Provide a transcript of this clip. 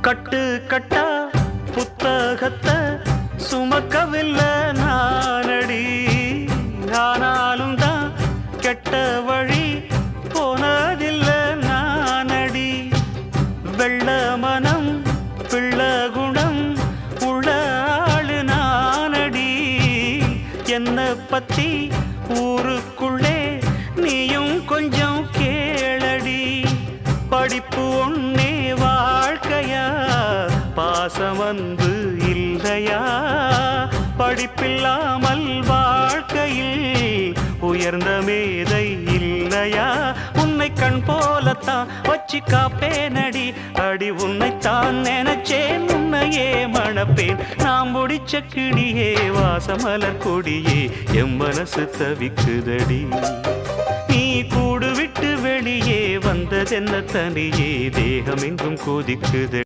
கட்டு கட்டா புத்தகத்தை சுமக்கவில்லை நானடி. ஆனாலும் தான் கெட்ட வழி போனதில்லை நானடி. வெள்ள மனம் பிள்ள குணம் உள்ள ஆளு நானடி. என்ன பத்தி ஊருக்குள்ளே நீயும் கொஞ்சம் கேளடி. படிப்பு ஒன்னே வாழ்க்கையா, பாசம் வந்து இல்லையா? படிப்பில்லாமல் வாழ்க்கையில் உயர்ந்த மேதை இல்லையா? உன்னை கண் போலத்தான் வச்சு காப்பேனடி. அடி உன்னைத்தான் நினைச்சேன், உன்னையே மணப்பேன். நாம் முடிச்ச கிளியே வாசமலர் கொடியே, எம் மனசு தவிக்குதடி. நீ கூடு விட்டு வெளியே வந்ததென்ன தனியே, தேகம் எங்கும் கொதிக்குது.